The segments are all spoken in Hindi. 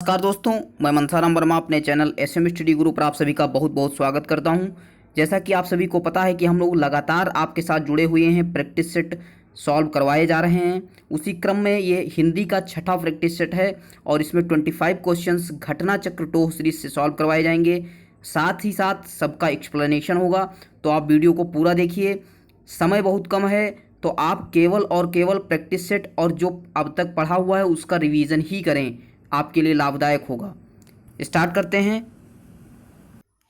नमस्कार दोस्तों, मैं मनसाराम वर्मा अपने चैनल एसएम स्टडी गुरु पर आप सभी का बहुत बहुत स्वागत करता हूं। जैसा कि आप सभी को पता है कि हम लोग लगातार आपके साथ जुड़े हुए हैं, प्रैक्टिस सेट सॉल्व करवाए जा रहे हैं। उसी क्रम में ये हिंदी का छठा प्रैक्टिस सेट है और इसमें 25 क्वेश्चंस घटना चक्र टोह सीरीज से सॉल्व करवाए जाएंगे। साथ ही साथ सबका एक्सप्लेनेशन होगा, तो आप वीडियो को पूरा देखिए। समय बहुत कम है, तो आप केवल और केवल प्रैक्टिस सेट और जो अब तक पढ़ा हुआ है उसका रिवीजन ही करें, आपके लिए लाभदायक होगा। स्टार्ट करते हैं।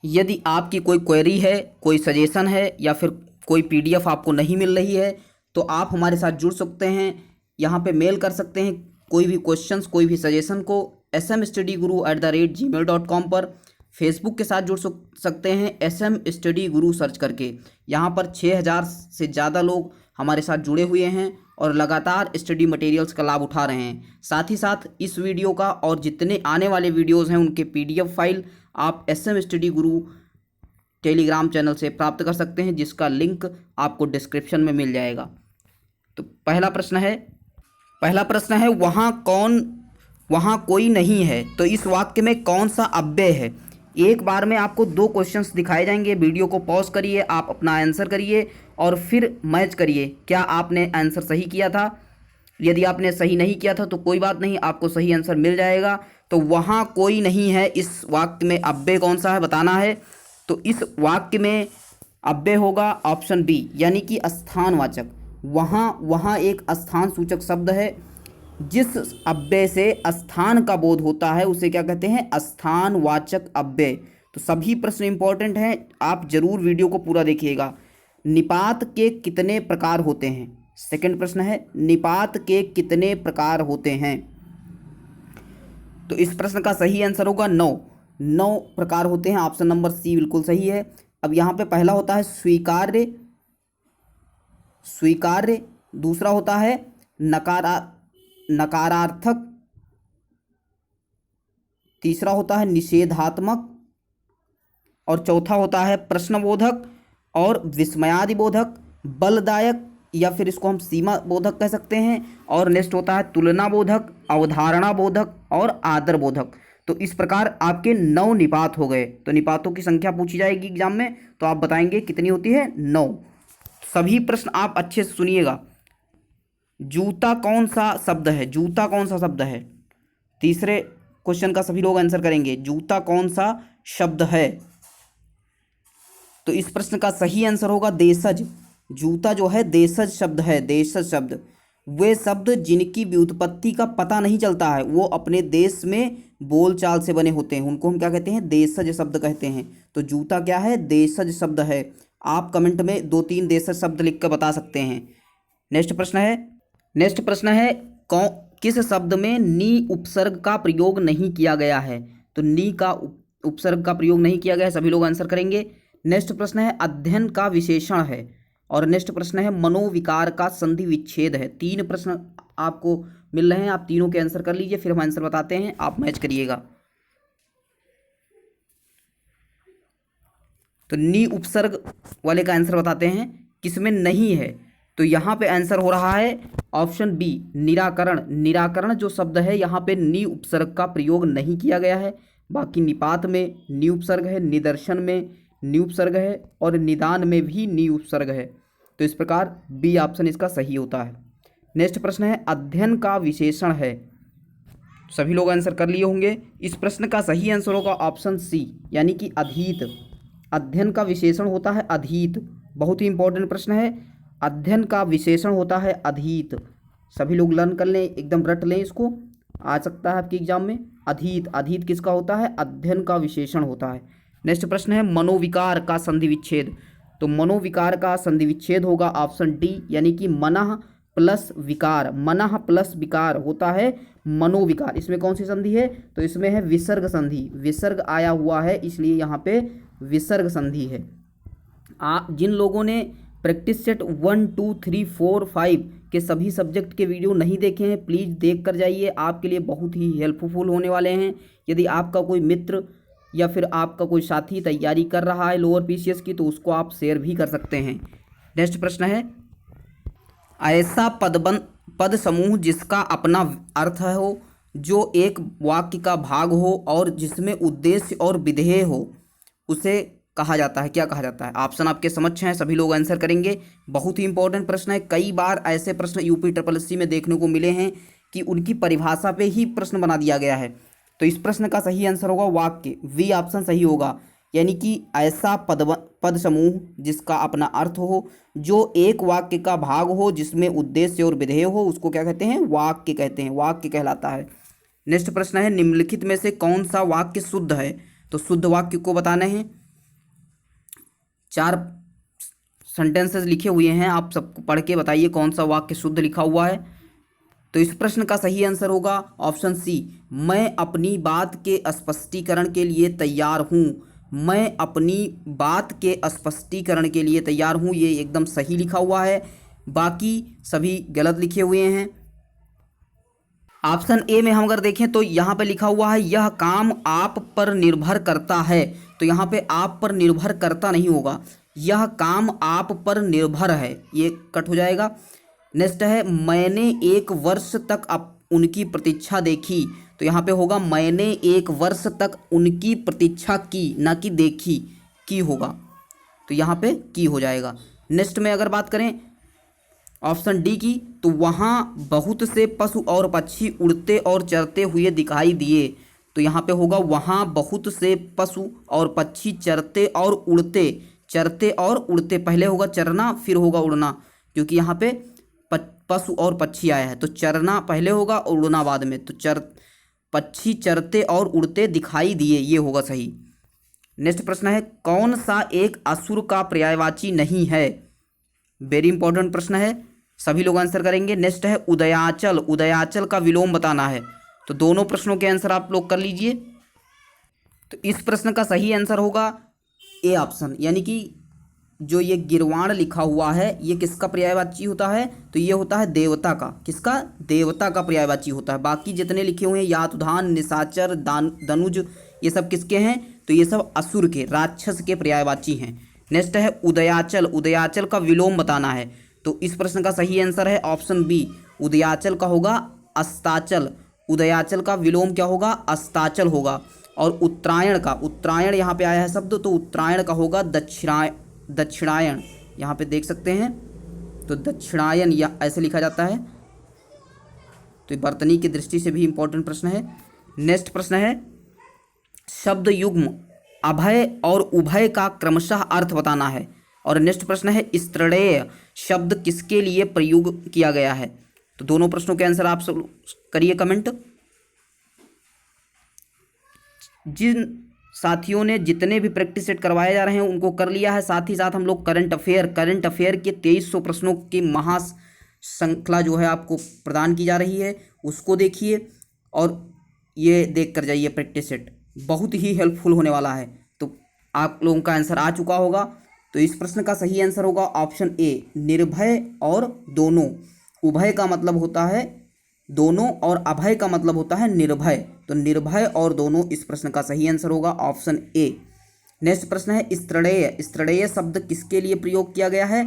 यदि आपकी कोई क्वेरी है, कोई सजेशन है या फिर कोई पीडीएफ आपको नहीं मिल रही है, तो आप हमारे साथ जुड़ सकते हैं। यहाँ पे मेल कर सकते हैं कोई भी क्वेश्चंस, कोई भी सजेशन को smstudyguru@gmail.com पर। फेसबुक के साथ जुड़ सकते हैं SM स्टडी गुरु सर्च करके। यहाँ पर 6000 से ज़्यादा लोग हमारे साथ जुड़े हुए हैं और लगातार स्टडी मटेरियल्स का लाभ उठा रहे हैं। साथ ही साथ इस वीडियो का और जितने आने वाले वीडियोज़ हैं उनके PDF फाइल आप SM स्टडी गुरु टेलीग्राम चैनल से प्राप्त कर सकते हैं, जिसका लिंक आपको डिस्क्रिप्शन में मिल जाएगा। तो पहला प्रश्न है वहाँ कोई नहीं है, तो इस वाक्य में कौन सा अव्यय है। एक बार में आपको 2 क्वेश्चंस दिखाए जाएंगे। वीडियो को पॉज करिए, आप अपना आंसर करिए और फिर मैच करिए क्या आपने आंसर सही किया था। यदि आपने सही नहीं किया था तो कोई बात नहीं, आपको सही आंसर मिल जाएगा। तो वहाँ कोई नहीं है, इस वाक्य में अव्यय कौन सा है बताना है। तो इस वाक्य में अव्यय होगा ऑप्शन बी, यानी कि स्थानवाचक। वहाँ एक स्थान सूचक शब्द है। जिस अव्यय से स्थान का बोध होता है उसे क्या कहते हैं, स्थानवाचक अव्यय। तो सभी प्रश्न इंपॉर्टेंट हैं, आप जरूर वीडियो को पूरा देखिएगा। निपात के कितने प्रकार होते हैं। सेकंड प्रश्न है, निपात के कितने प्रकार होते हैं। तो इस प्रश्न का सही आंसर होगा 9 प्रकार होते हैं। ऑप्शन नंबर सी बिल्कुल सही है। अब यहाँ पे पहला होता है स्वीकार्य, दूसरा होता है नकारार्थक, तीसरा होता है निषेधात्मक और चौथा होता है प्रश्नबोधक और विस्मयादिबोधक, बलदायक या फिर इसको हम सीमा बोधक कह सकते हैं। और नेक्स्ट होता है तुलना बोधक, अवधारणा बोधक और आदर बोधक। तो इस प्रकार आपके 9 निपात हो गए। तो निपातों की संख्या पूछी जाएगी एग्जाम में, तो आप बताएंगे कितनी होती है, 9। सभी प्रश्न आप अच्छे से सुनिएगा। जूता कौन सा शब्द है, जूता कौन सा शब्द है। तीसरे क्वेश्चन का सभी लोग आंसर करेंगे, जूता कौन सा शब्द है। तो इस प्रश्न का सही आंसर होगा देशज। जूता जो है देशज शब्द है, देशज शब्द। वे शब्द जिनकी व्युत्पत्ति का पता नहीं चलता है, वो अपने देश में बोलचाल से बने होते हैं, उनको हम क्या कहते हैं, देशज शब्द कहते हैं। तो जूता क्या है, देशज शब्द है। आप कमेंट में 2-3 देशज शब्द लिख कर बता सकते हैं। नेक्स्ट प्रश्न है किस शब्द में नी उपसर्ग का प्रयोग नहीं किया गया है। तो नी का उपसर्ग का प्रयोग नहीं किया गया है, सभी लोग आंसर करेंगे। नेक्स्ट प्रश्न है अध्ययन का विशेषण है। और नेक्स्ट प्रश्न है मनोविकार का संधि विच्छेद है। 3 प्रश्न आपको मिल रहे हैं, आप तीनों के आंसर कर लीजिए, फिर हम आंसर बताते हैं, आप मैच करिएगा। तो नी उपसर्ग वाले का आंसर बताते हैं, किसमें नहीं है। तो यहाँ पे आंसर हो रहा है ऑप्शन बी, निराकरण। निराकरण जो शब्द है यहाँ पे नी उपसर्ग का प्रयोग नहीं किया गया है। बाकी निपात में नी उपसर्ग है, निदर्शन में नी उपसर्ग है और निदान में भी नी उपसर्ग है। तो इस प्रकार बी ऑप्शन इसका सही होता है। नेक्स्ट प्रश्न है अध्ययन का विशेषण है। सभी लोग आंसर कर लिए होंगे। इस प्रश्न का सही आंसर होगा ऑप्शन सी, यानी कि अधीत। अध्ययन का विशेषण होता है अधीत। बहुत ही इंपॉर्टेंट प्रश्न है, अध्ययन का विशेषण होता है अधीत। सभी लोग लर्न कर लें, एकदम रट लें, इसको आ सकता है आपके एग्जाम में। अधीत किसका होता है, अध्ययन का विशेषण होता है। नेक्स्ट प्रश्न है मनोविकार का संधि विच्छेद। तो मनोविकार का संधि विच्छेद होगा ऑप्शन डी, यानी कि मनः प्लस विकार। मनः प्लस विकार होता है मनोविकार। इसमें कौन सी संधि है, तो इसमें है विसर्ग संधि। विसर्ग आया हुआ है, इसलिए यहाँ पे विसर्ग संधि है। जिन लोगों ने प्रैक्टिस सेट 1, 2, 3, 4, 5 के सभी सब्जेक्ट के वीडियो नहीं देखे हैं, प्लीज़ देख कर जाइए, आपके लिए बहुत ही हेल्पफुल होने वाले हैं। यदि आपका कोई मित्र या फिर आपका कोई साथी तैयारी कर रहा है लोअर PCS की, तो उसको आप शेयर भी कर सकते हैं। नेक्स्ट प्रश्न है ऐसा पद समूह जिसका अपना अर्थ हो जो एक वाक्य का भाग हो और जिसमें उद्देश्य और विधेय हो उसे कहा जाता है, क्या कहा जाता है? ऑप्शन आपके समक्ष हैं, सभी लोग आंसर करेंगे। बहुत ही इंपॉर्टेंट प्रश्न है, कई बार ऐसे प्रश्न यूपी ट्रिपल एससी में देखने को मिले हैं कि उनकी परिभाषा पे ही प्रश्न बना दिया गया है। तो इस प्रश्न का सही आंसर होगा वाक्य, वी ऑप्शन सही होगा। यानी कि ऐसा पद समूह जिसका अपना अर्थ हो, जो एक वाक्य का भाग हो, जिसमें उद्देश्य और विधेय हो, उसको क्या कहते हैं? वाक्य कहते हैं, वाक्य कहलाता है। नेक्स्ट प्रश्न है, निम्नलिखित में से कौन सा वाक्य शुद्ध है? तो शुद्ध वाक्य को बताना है। 4 सेंटेंसेस लिखे हुए हैं, आप सबको पढ़ के बताइए कौन सा वाक्य शुद्ध लिखा हुआ है। तो इस प्रश्न का सही आंसर होगा ऑप्शन सी, मैं अपनी बात के स्पष्टीकरण के लिए तैयार हूँ। मैं अपनी बात के स्पष्टीकरण के लिए तैयार हूँ, ये एकदम सही लिखा हुआ है, बाकी सभी गलत लिखे हुए हैं। ऑप्शन ए में हम अगर देखें तो यहाँ पे लिखा हुआ है यह काम आप पर निर्भर करता है। तो यहाँ पे आप पर निर्भर करता नहीं होगा, यह काम आप पर निर्भर है, ये कट हो जाएगा। नेक्स्ट है, मैंने 1 वर्ष तक उनकी प्रतीक्षा देखी। तो यहाँ पे होगा मैंने 1 वर्ष तक उनकी प्रतीक्षा की, ना कि देखी, की होगा, तो यहाँ पे की हो जाएगा। नेक्स्ट में अगर बात करें ऑप्शन डी की, तो वहाँ बहुत से पशु और पक्षी उड़ते और चरते हुए दिखाई दिए। तो यहाँ पे होगा वहाँ बहुत से पशु और पक्षी चरते और उड़ते, चरते और उड़ते, पहले होगा चरना फिर होगा उड़ना, क्योंकि यहाँ पे पशु और पक्षी आया है, तो चरना पहले होगा और उड़ना बाद में। तो पक्षी चरते और उड़ते दिखाई दिए, ये होगा सही। नेक्स्ट प्रश्न है, कौन सा एक असुर का पर्यायवाची नहीं है? वेरी इंपॉर्टेंट प्रश्न है, सभी लोग आंसर करेंगे। नेक्स्ट है उदयाचल, उदयाचल का विलोम बताना है। तो दोनों प्रश्नों के आंसर आप लोग कर लीजिए। तो इस प्रश्न का सही आंसर होगा ए ऑप्शन, यानी कि जो ये गिरवाण लिखा हुआ है ये किसका पर्यायवाची होता है? तो ये होता है देवता का, किसका? देवता का पर्यायवाची होता है। बाकी जितने लिखे हुए हैं यातुधान, निशाचर, दनुज, ये सब किसके हैं? तो ये सब असुर के, राक्षस के पर्यायवाची हैं। नेक्स्ट है उदयाचल, उदयाचल का विलोम बताना है। तो इस प्रश्न का सही आंसर है ऑप्शन बी, उदयाचल का होगा अस्ताचल, उदयाचल का विलोम क्या होगा? अस्ताचल होगा। और उत्तरायण का, उत्तरायण यहाँ पे आया है शब्द, तो उत्तरायण का होगा दक्षिणायन, यहाँ पे देख सकते हैं, तो दक्षिणायन या ऐसे लिखा जाता है। तो वर्तनी की दृष्टि से भी इंपॉर्टेंट प्रश्न है। नेक्स्ट प्रश्न है, शब्द युग्म अभय और उभय का क्रमशः अर्थ बताना है। और नेक्स्ट प्रश्न है, स्त्रणेय शब्द किसके लिए प्रयोग किया गया है? तो दोनों प्रश्नों के आंसर आप सब करिए कमेंट। जिन साथियों ने जितने भी प्रैक्टिस सेट करवाए जा रहे हैं उनको कर लिया है, साथ ही साथ हम लोग करंट अफेयर के 2300 प्रश्नों की महाश्रृंखला जो है आपको प्रदान की जा रही है, उसको देखिए और ये देख कर जाइए प्रैक्टिस सेट, बहुत ही हेल्पफुल होने वाला है। तो आप लोगों का आंसर आ चुका होगा। तो इस प्रश्न का सही आंसर होगा ऑप्शन ए, निर्भय और दोनों। उभय का मतलब होता है दोनों और अभय का मतलब होता है निर्भय, तो निर्भय और दोनों इस प्रश्न का सही आंसर होगा ऑप्शन ए। नेक्स्ट प्रश्न है, स्त्रणेय, स्त्रणेय शब्द किसके लिए प्रयोग किया गया है?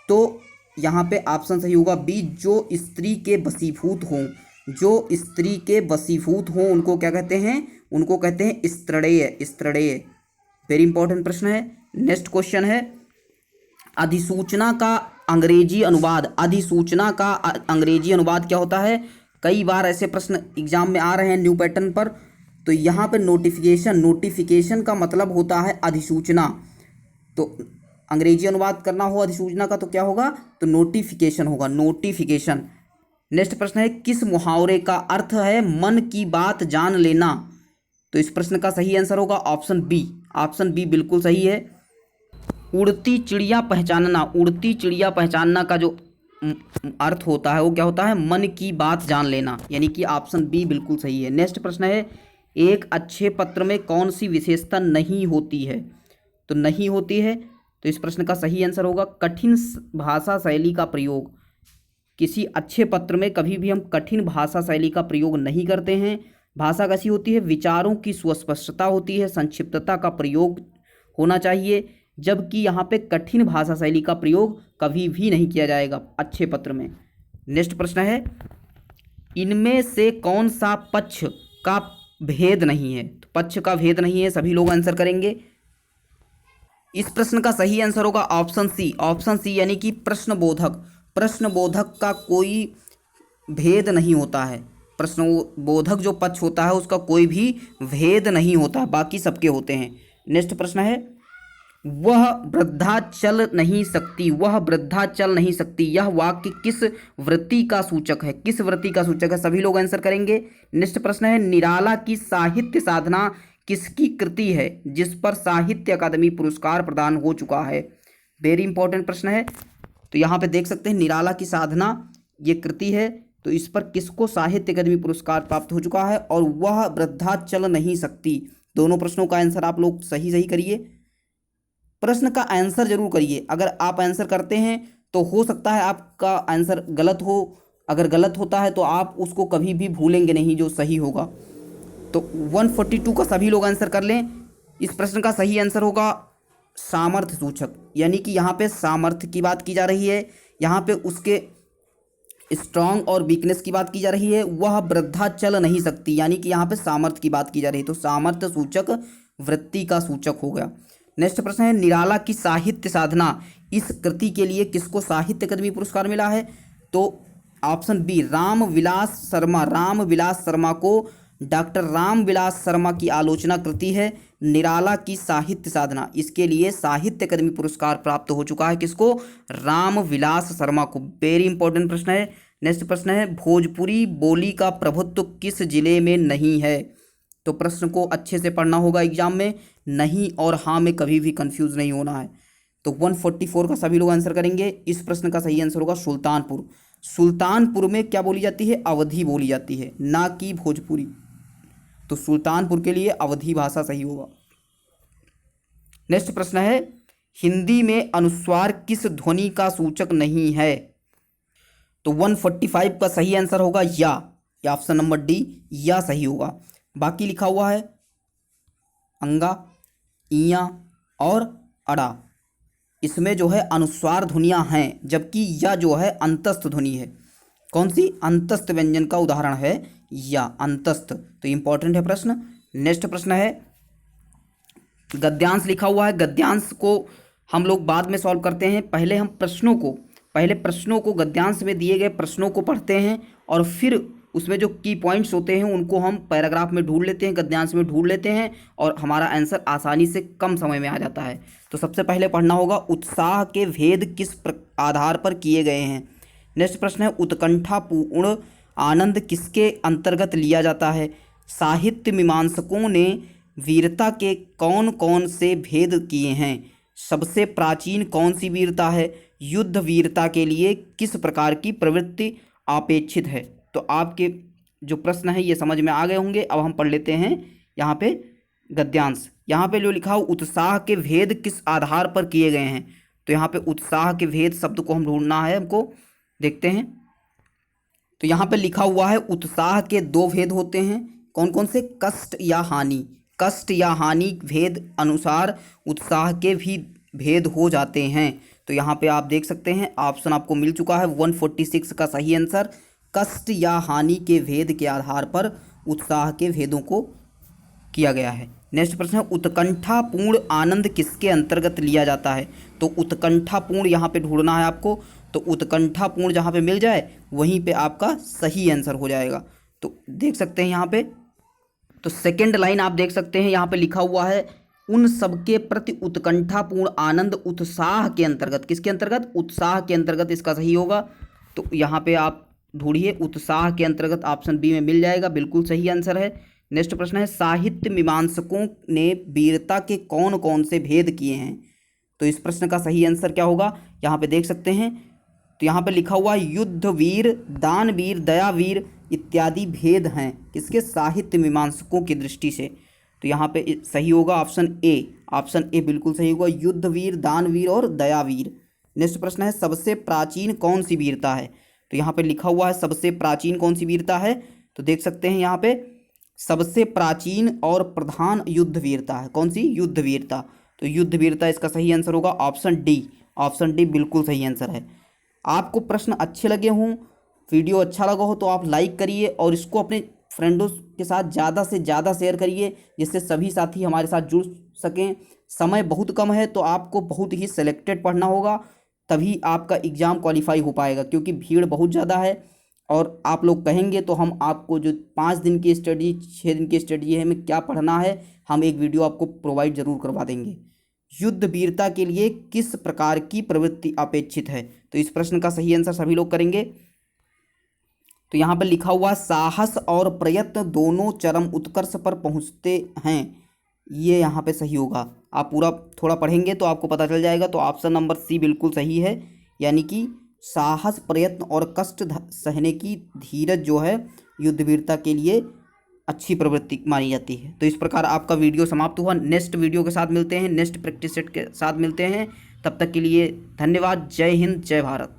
तो यहाँ पे ऑप्शन सही होगा बी, जो स्त्री के वशीभूत हों, जो स्त्री के वशीभूत हों उनको क्या कहते हैं? उनको कहते हैं स्त्रणेय, स्त्रणेय। वेरी इंपॉर्टेंट प्रश्न है। नेक्स्ट क्वेश्चन है, अधिसूचना का अंग्रेजी अनुवाद, अधिसूचना का अंग्रेजी अनुवाद क्या होता है? कई बार ऐसे प्रश्न एग्जाम में आ रहे हैं न्यू पैटर्न पर। तो यहाँ पे नोटिफिकेशन, नोटिफिकेशन का मतलब होता है अधिसूचना। तो अंग्रेजी अनुवाद करना हो अधिसूचना का तो क्या होगा? तो नोटिफिकेशन होगा, नोटिफिकेशन। नेक्स्ट प्रश्न है, किस मुहावरे का अर्थ है मन की बात जान लेना? तो इस प्रश्न का सही आंसर होगा ऑप्शन बी, ऑप्शन बी बिल्कुल सही है। उड़ती चिड़िया पहचानना, उड़ती चिड़िया पहचानना का जो अर्थ होता है वो क्या होता है? मन की बात जान लेना, यानी कि ऑप्शन बी बिल्कुल सही है। नेक्स्ट प्रश्न है, एक अच्छे पत्र में कौन सी विशेषता नहीं होती है? तो नहीं होती है, तो इस प्रश्न का सही आंसर होगा कठिन भाषा शैली का प्रयोग। किसी अच्छे पत्र में कभी भी हम कठिन भाषा शैली का प्रयोग नहीं करते हैं। भाषा कैसी होती है? विचारों की सुस्पष्टता होती है, संक्षिप्तता का प्रयोग होना चाहिए, जबकि यहाँ पे कठिन भाषा शैली का प्रयोग कभी भी नहीं किया जाएगा अच्छे पत्र में। नेक्स्ट प्रश्न है, इनमें से कौन सा पक्ष का भेद नहीं है? तो पक्ष का भेद नहीं है, सभी लोग आंसर करेंगे। इस प्रश्न का सही आंसर होगा ऑप्शन सी। ऑप्शन सी यानी कि प्रश्नबोधक। प्रश्नबोधक का कोई भेद नहीं होता है। प्रश्नबोधक जो पक्ष होता है उसका कोई भी भेद नहीं होता, बाकी सबके होते हैं। नेक्स्ट प्रश्न है, वह वृद्धा चल नहीं सकती, वह वृद्धा चल नहीं सकती, यह वाक्य किस वृत्ति का सूचक है? किस वृत्ति का सूचक है? सभी लोग आंसर करेंगे। नेक्स्ट प्रश्न है, निराला की साहित्य साधना किसकी कृति है जिस पर साहित्य अकादमी पुरस्कार प्रदान हो चुका है? वेरी इंपॉर्टेंट प्रश्न है। तो यहाँ पे देख सकते हैं निराला की साधना ये कृति है, तो इस पर किसको साहित्य अकादमी पुरस्कार प्राप्त हो चुका है? और वह वृद्धा चल नहीं सकती। दोनों प्रश्नों का आंसर आप लोग सही सही करिए। प्रश्न का आंसर जरूर करिए। अगर आप आंसर करते हैं तो हो सकता है आपका आंसर गलत हो, अगर गलत होता है तो आप उसको कभी भी भूलेंगे नहीं जो सही होगा। तो 142 का सभी लोग आंसर कर लें। इस प्रश्न का सही आंसर होगा सामर्थ्य सूचक, यानी कि यहाँ पे सामर्थ्य की बात की जा रही है, यहाँ पे उसके स्ट्रांग और वीकनेस की बात की जा रही है। वह वृद्धा चल नहीं सकती, यानी कि यहाँ पे सामर्थ्य की बात की जा रही है, तो सामर्थ्य सूचक वृत्ति का सूचक हो गया। नेक्स्ट प्रश्न है, निराला की साहित्य साधना इस कृति के लिए किसको साहित्य अकादमी पुरस्कार मिला है? तो ऑप्शन बी रामविलास शर्मा। रामविलास शर्मा को डॉक्टर रामविलास शर्मा की आलोचना कृति है निराला की साहित्य साधना, इसके लिए साहित्य अकादमी पुरस्कार प्राप्त हो चुका है किसको? रामविलास शर्मा को। वेरी इंपॉर्टेंट प्रश्न है। नेक्स्ट प्रश्न है, भोजपुरी बोली का प्रभुत्व किस जिले में नहीं है? तो प्रश्न को अच्छे से पढ़ना होगा एग्जाम में, नहीं और हाँ में कभी भी कंफ्यूज नहीं होना है। तो 144 का सभी लोग आंसर करेंगे। इस प्रश्न का सही आंसर होगा सुल्तानपुर। सुल्तानपुर में क्या बोली जाती है? अवधी बोली जाती है, ना कि भोजपुरी। तो सुल्तानपुर के लिए अवधी भाषा सही होगा। नेक्स्ट प्रश्न है, हिंदी में अनुस्वार किस ध्वनि का सूचक नहीं है? तो 145 का सही आंसर होगा या ऑप्शन नंबर डी, या सही होगा। बाकी लिखा हुआ है अंगा, इया और अड़ा, इसमें जो है अनुस्वार ध्वनियाँ हैं, जबकि या जो है अंतस्थ ध्वनि है। कौन सी? अंतस्थ व्यंजन का उदाहरण है या, अंतस्थ। तो इंपॉर्टेंट है प्रश्न। नेक्स्ट प्रश्न है, गद्यांश लिखा हुआ है, गद्यांश को हम लोग बाद में सॉल्व करते हैं। पहले प्रश्नों को गद्यांश में दिए गए प्रश्नों को पढ़ते हैं और फिर उसमें जो की पॉइंट्स होते हैं उनको हम पैराग्राफ में ढूंढ लेते हैं, गद्यांश में ढूंढ लेते हैं और हमारा आंसर आसानी से कम समय में आ जाता है। तो सबसे पहले पढ़ना होगा, उत्साह के भेद किस आधार पर किए गए हैं? नेक्स्ट प्रश्न है, उत्कंठापूर्ण आनंद किसके अंतर्गत लिया जाता है? साहित्य मीमांसकों ने वीरता के कौन कौन से भेद किए हैं? सबसे प्राचीन कौन सी वीरता है? युद्ध वीरता के लिए किस प्रकार की प्रवृत्ति अपेक्षित है? तो आपके जो प्रश्न है ये समझ में आ गए होंगे। अब हम पढ़ लेते हैं यहाँ पे गद्यांश। यहाँ पे जो लिखा हो, उत्साह के भेद किस आधार पर किए गए हैं? तो यहाँ पे उत्साह के भेद शब्द को हम ढूंढना है हमको, देखते हैं। तो यहाँ पे लिखा हुआ है, उत्साह के दो भेद होते हैं। कौन कौन से? कष्ट या हानि। कष्ट या हानि भेद अनुसार उत्साह के भी भेद हो जाते हैं। तो यहाँ पे आप देख सकते हैं ऑप्शन आपको मिल चुका है 146 का सही आंसर, कष्ट या हानि के भेद के आधार पर उत्साह के भेदों को किया गया है। नेक्स्ट प्रश्न है, उत्कंठापूर्ण आनंद किसके अंतर्गत लिया जाता है? तो उत्कंठापूर्ण यहाँ पे ढूंढना है आपको, तो उत्कंठापूर्ण जहाँ पे मिल जाए वहीं पे आपका सही आंसर हो जाएगा। तो देख सकते हैं यहाँ पे, तो सेकेंड लाइन आप देख सकते हैं यहाँ पे लिखा हुआ है, उन सबके प्रति उत्कंठापूर्ण आनंद उत्साह के अंतर्गत। किसके अंतर्गत? उत्साह के अंतर्गत इसका सही होगा। तो यहाँ पे आप ढूंढिए, उत्साह के अंतर्गत ऑप्शन बी में मिल जाएगा, बिल्कुल सही आंसर है। नेक्स्ट प्रश्न है, साहित्य मीमांसकों ने वीरता के कौन कौन से भेद किए हैं? तो इस प्रश्न का सही आंसर क्या होगा? यहाँ पे देख सकते हैं, तो यहाँ पे लिखा हुआ युद्ध वीर, दान वीर, दया वीर इत्यादि भेद हैं किसके? साहित्य मीमांसकों की दृष्टि से। तो यहाँ पे सही होगा ऑप्शन ए। ऑप्शन ए बिल्कुल सही होगा, युद्ध वीर, दान वीर और दया वीर। नेक्स्ट प्रश्न है, सबसे प्राचीन कौन सी वीरता है? तो यहाँ पे लिखा हुआ है सबसे प्राचीन कौन सी वीरता है? तो देख सकते हैं यहाँ पे सबसे प्राचीन और प्रधान युद्ध वीरता है। कौन सी? युद्ध वीरता। तो युद्ध वीरता इसका सही आंसर होगा ऑप्शन डी। ऑप्शन डी बिल्कुल सही आंसर है। आपको प्रश्न अच्छे लगे हों वीडियो अच्छा लगा हो तो आप लाइक करिए और इसको अपने फ्रेंडों के साथ ज़्यादा से ज़्यादा शेयर करिए, जिससे सभी साथी हमारे साथ जुड़ सकें। समय बहुत कम है तो आपको बहुत ही सिलेक्टेड पढ़ना होगा, तभी आपका एग्ज़ाम क्वालिफाई हो पाएगा, क्योंकि भीड़ बहुत ज़्यादा है। और आप लोग कहेंगे तो हम आपको जो 5 दिन की स्टडी 6 दिन की स्टडी है हमें क्या पढ़ना है, हम एक वीडियो आपको प्रोवाइड ज़रूर करवा देंगे। युद्ध वीरता के लिए किस प्रकार की प्रवृत्ति अपेक्षित है? तो इस प्रश्न का सही आंसर सभी लोग करेंगे। तो यहाँ पर लिखा हुआ साहस और प्रयत्न दोनों चरम उत्कर्ष पर पहुँचते हैं, ये यहाँ पे सही होगा। आप पूरा थोड़ा पढ़ेंगे तो आपको पता चल जाएगा। तो ऑप्शन नंबर सी बिल्कुल सही है, यानी कि साहस, प्रयत्न और कष्ट सहने की धीरज जो है युद्धवीरता के लिए अच्छी प्रवृत्ति मानी जाती है। तो इस प्रकार आपका वीडियो समाप्त हुआ। नेक्स्ट वीडियो के साथ मिलते हैं, नेक्स्ट प्रैक्टिस सेट के साथ मिलते हैं। तब तक के लिए धन्यवाद। जय हिंद, जय भारत।